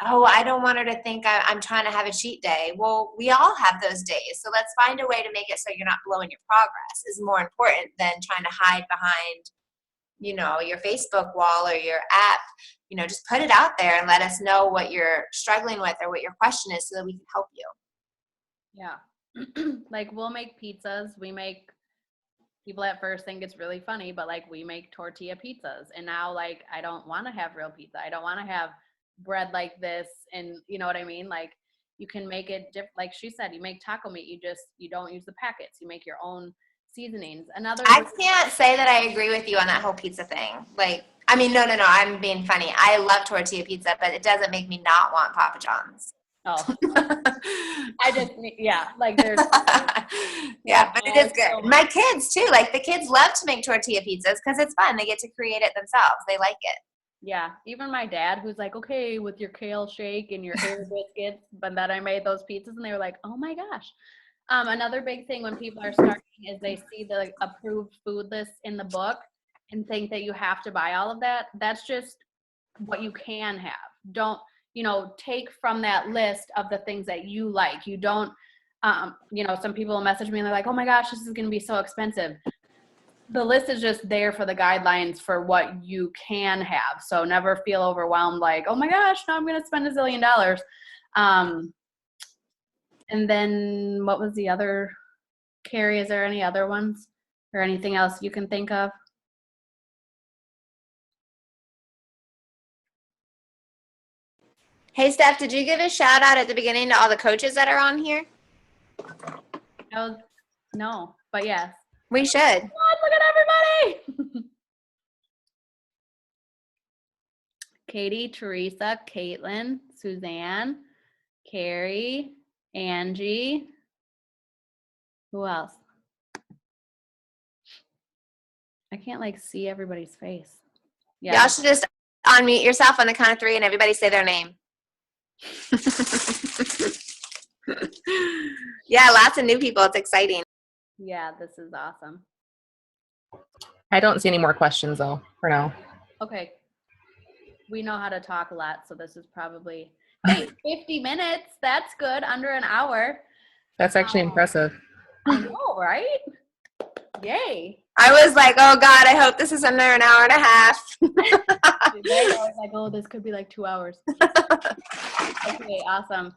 oh, I don't want her to think I'm trying to have a cheat day. Well, we all have those days. So let's find a way to make it so you're not blowing your progress is more important than trying to hide behind, you know, your Facebook wall or your app. You know, just put it out there and let us know what you're struggling with or what your question is so that we can help you. Yeah. Like, we'll make pizzas. People at first think it's really funny, but like, we make tortilla pizzas. And now, like, I don't want to have real pizza. I don't want to have bread like this. And you know what I mean? Like, you can make it like she said, you make taco meat. You don't use the packets. You make your own seasonings. I can't say that I agree with you on that whole pizza thing. Like, I mean, no, I'm being funny. I love tortilla pizza, but it doesn't make me not want Papa John's. Oh, yeah, like there's. Yeah, but it is good. My kids too, like the kids love to make tortilla pizzas because it's fun. They get to create it themselves. They like it. Yeah, even my dad, who's like, okay, with your kale shake and your air biscuits, but then I made those pizzas and they were like, oh my gosh. Another big thing when people are starting is they see the approved food list in the book and think that you have to buy all of that. That's just what you can have. Don't, you know, take from that list of the things that you like. You don't, you know, some people will message me and they're like, oh my gosh, this is going to be so expensive. The list is just there for the guidelines for what you can have. So never feel overwhelmed like, oh my gosh, now I'm going to spend $1 zillion. And then what was the other, Carrie, is there any other ones or anything else you can think of? Hey, Steph, did you give a shout out at the beginning to all the coaches that are on here? No, but yes. We should. Oh, look at everybody. Katie, Teresa, Caitlin, Suzanne, Carrie, Angie. Who else? I can't like see everybody's face. Yeah. Y'all should just unmute yourself on the count of 3 and everybody say their name. Yeah, lots of new people. It's exciting. Yeah, this is awesome. I don't see any more questions though for now. Okay. We know how to talk a lot, so this is probably 50 minutes. That's good. Under an hour. That's actually impressive. I know, right? Yay. I was like, oh God, I hope this is under an hour and a half. I was like, oh, this could be like 2 hours. Okay, awesome.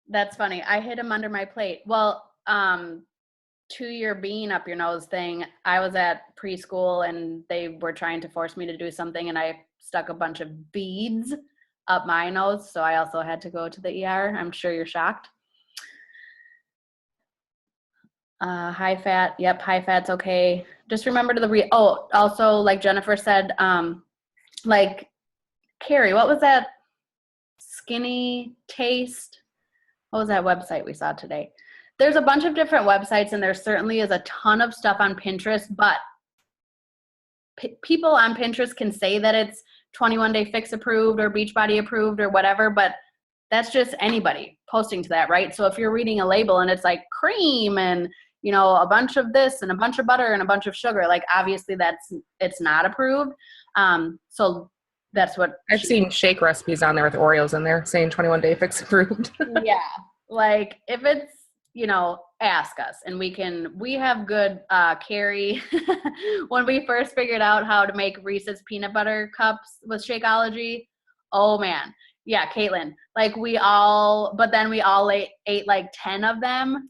That's funny. I hid him under my plate. Well, to your bean up your nose thing, I was at preschool and they were trying to force me to do something and I stuck a bunch of beads up my nose. So I also had to go to the ER. I'm sure you're shocked. High fat. Yep. High fat's okay. Just remember to also like Jennifer said, like Carrie, what was that? Skinny Taste. What was that website we saw today? There's a bunch of different websites and there certainly is a ton of stuff on Pinterest, but people on Pinterest can say that it's 21 Day Fix approved or Beachbody approved or whatever, but that's just anybody posting to that, right? So if you're reading a label and it's like cream and, you know, a bunch of this and a bunch of butter and a bunch of sugar, like obviously it's not approved. So that's what I've seen shake recipes on there with Oreos in there saying 21 Day Fix approved. Yeah. Like if it's, you know, ask us and we have good, Carrie, when we first figured out how to make Reese's peanut butter cups with Shakeology. Oh man. Yeah. Caitlin, like but then we all ate like 10 of them.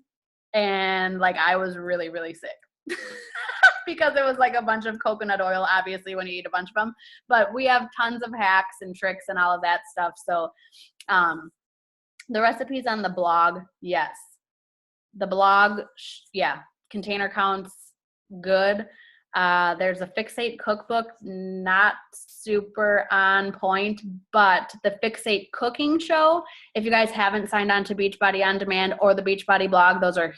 And like, I was really, really sick because it was like a bunch of coconut oil, obviously when you eat a bunch of them, but we have tons of hacks and tricks and all of that stuff. So, the recipes on the blog. Yes. The blog. Yeah. Container counts. good. There's a Fixate cookbook, not super on point, but the Fixate cooking show, if you guys haven't signed on to Beachbody On Demand or the Beachbody blog, those are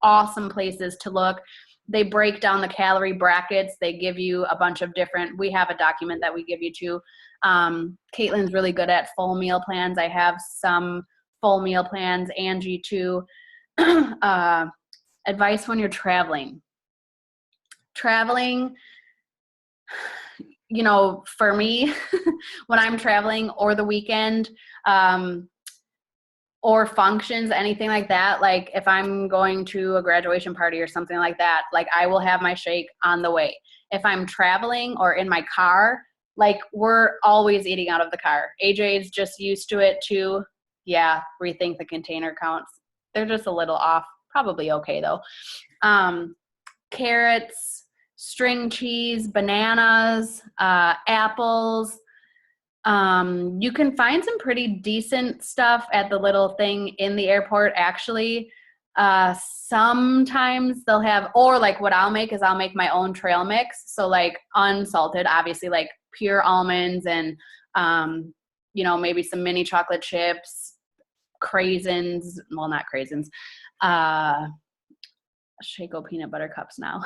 awesome places to look. They break down the calorie brackets. They give you a bunch of different, we have a document that we give you too. Caitlin's really good at full meal plans. I have some full meal plans, Angie too. Advice when you're traveling. Traveling, you know, for me, when I'm traveling or the weekend, or functions, anything like that, like if I'm going to a graduation party or something like that, like I will have my shake on the way. If I'm traveling or in my car, like we're always eating out of the car. AJ's just used to it too. Yeah, rethink the container counts. They're just a little off. Probably okay though. Carrots, string cheese, bananas, apples. You can find some pretty decent stuff at the little thing in the airport, actually. Sometimes they'll have, or like what I'll make is I'll make my own trail mix. So like unsalted, obviously, like pure almonds and, you know, maybe some mini chocolate chips, craisins, well, not craisins, Shaco peanut butter cups now,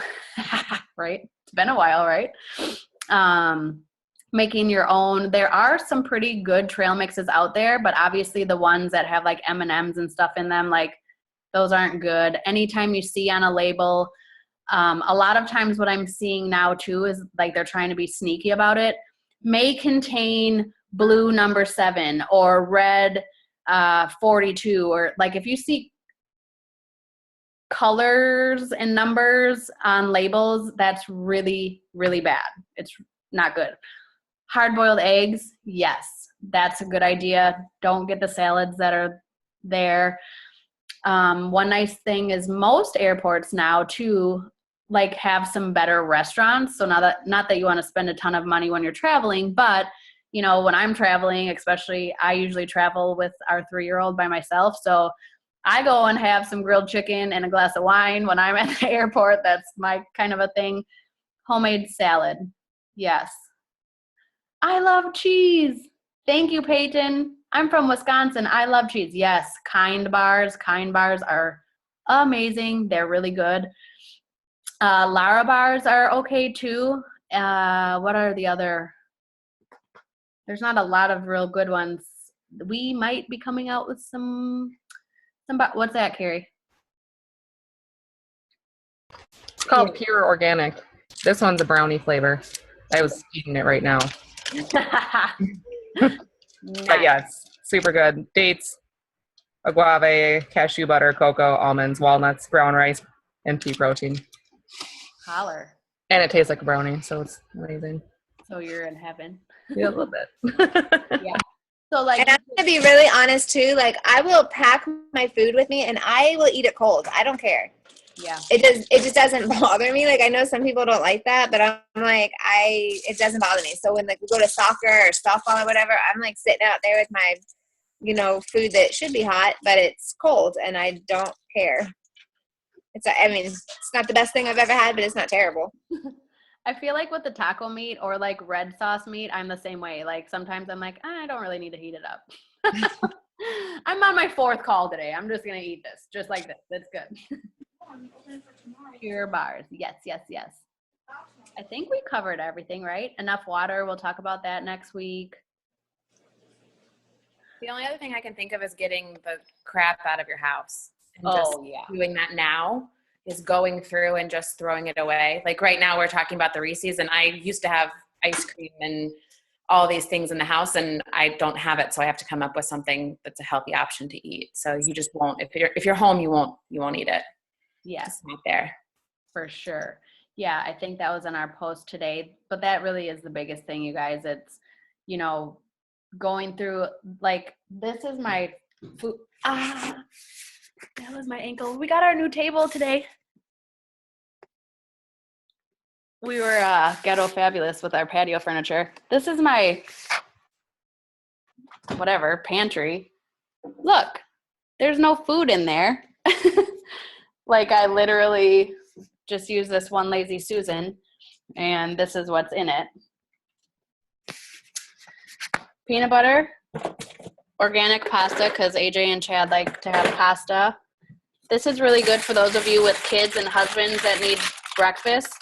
right? It's been a while, right? Making your own. There are some pretty good trail mixes out there, but obviously the ones that have like M&Ms and stuff in them, like those aren't good. Anytime you see on a label, a lot of times what I'm seeing now too is like they're trying to be sneaky about it. May contain blue number 7 or red 42, or like if you see colors and numbers on labels, that's really, really bad. It's not good. Hard-boiled eggs, yes, that's a good idea. Don't get the salads that are there. One nice thing is most airports now too, like have some better restaurants. So not that you want to spend a ton of money when you're traveling, but you know, when I'm traveling, especially I usually travel with our 3-year-old by myself. So I go and have some grilled chicken and a glass of wine when I'm at the airport. That's my kind of a thing. Homemade salad, yes. I love cheese. Thank you, Peyton. I'm from Wisconsin. I love cheese. Yes, Kind bars. Kind bars are amazing. They're really good. Lara bars are okay too. What are the other? There's not a lot of real good ones. We might be coming out with some what's that, Carrie? It's called Pure Organic. This one's a brownie flavor. I was eating it right now. But yes, super good. Dates, agave, cashew butter, cocoa, almonds, walnuts, brown rice, and pea protein. Holler. And it tastes like a brownie, so it's amazing. So you're in heaven. Yeah, a little bit. Yeah. So like, and I'm gonna be really honest too. Like I will pack my food with me, and I will eat it cold. I don't care. Yeah. It just doesn't bother me. Like I know some people don't like that, but I'm like it doesn't bother me. So when like we go to soccer or softball or whatever, I'm like sitting out there with my, you know, food that should be hot, but it's cold, and I don't care. It's not the best thing I've ever had, but it's not terrible. I feel like with the taco meat or like red sauce meat, I'm the same way. Like sometimes I'm like, I don't really need to heat it up. I'm on my 4th call today. I'm just going to eat this just like this. It's good. Pure bars. Yes, yes, yes. I think we covered everything, right? Enough water. We'll talk about that next week. The only other thing I can think of is getting the crap out of your house. And doing that now is going through and just throwing it away. Like right now we're talking about the Reese's, and I used to have ice cream and all these things in the house, and I don't have it. So I have to come up with something that's a healthy option to eat. So you just won't, if you're home, you won't eat it. Yes. It's not there. For sure. Yeah. I think that was in our post today, but that really is the biggest thing, you guys. It's, you know, going through, like, this is my food. That was my ankle. We got our new table today. We were ghetto fabulous with our patio furniture. This is my pantry. Look, there's no food in there. Like I literally just use this one Lazy Susan, and this is what's in it. Peanut butter, organic pasta, because AJ and Chad like to have pasta. This is really good for those of you with kids and husbands that need breakfast.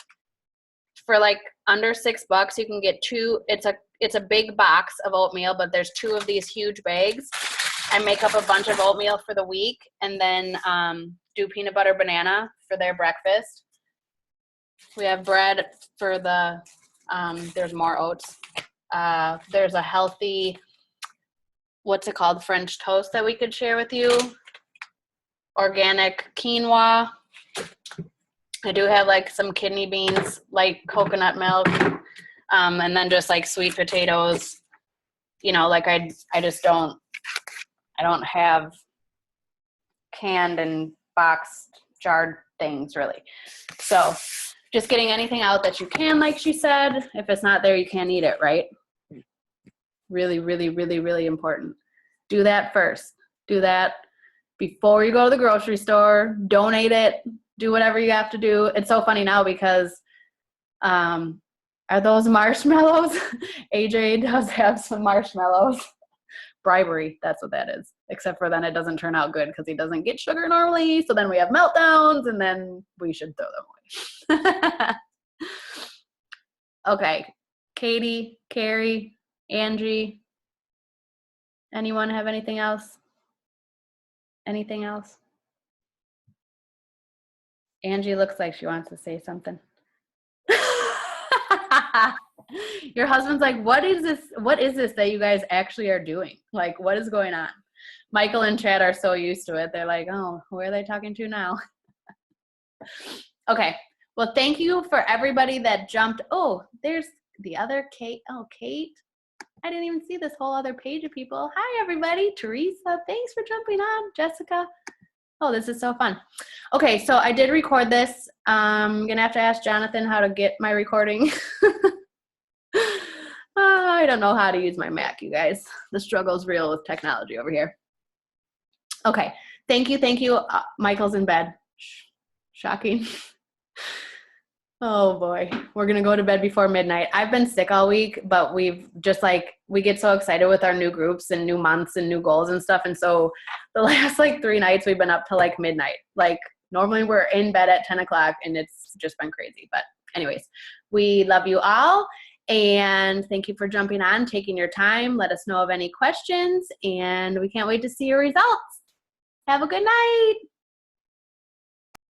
For like under $6, you can get two. It's a big box of oatmeal, but there's 2 of these huge bags. I make up a bunch of oatmeal for the week, and then do peanut butter banana for their breakfast. We have bread for the, there's more oats. There's a healthy, what's it called, French toast that we could share with you. Organic quinoa. I do have like some kidney beans, like coconut milk, and then just like sweet potatoes. You know, like I don't have canned and boxed jarred things really. So just getting anything out that you can, like she said. If it's not there, you can't eat it, right? Really, really, really, really important. Do that first. Do that before you go to the grocery store. Donate it. Do whatever you have to do. It's so funny now because are those marshmallows? AJ does have some marshmallows. Bribery, that's what that is. Except for then it doesn't turn out good because he doesn't get sugar normally. So then we have meltdowns and then we should throw them away. Okay. Katie, Carrie, Angie. Anyone have anything else? Anything else? Angie looks like she wants to say something. Your husband's like, what is this? What is this that you guys actually are doing? Like, what is going on? Michael and Chad are so used to it. They're like, oh, who are they talking to now? Okay. Well, thank you for everybody that jumped. Oh, there's the other Kate. Oh, Kate. I didn't even see this whole other page of people. Hi, everybody. Teresa, thanks for jumping on. Jessica. Oh, this is so fun. Okay, so I did record this. I'm going to have to ask Jonathan how to get my recording. I don't know how to use my Mac, you guys. The struggle's real with technology over here. Okay, thank you, thank you. Michael's in bed. Shocking. Oh boy, we're gonna go to bed before midnight. I've been sick all week, but we've just like, we get so excited with our new groups and new months and new goals and stuff. And so the last like 3 nights we've been up to like midnight. Like normally we're in bed at 10 o'clock and it's just been crazy. But anyways, we love you all. And thank you for jumping on, taking your time. Let us know of any questions, and we can't wait to see your results. Have a good night.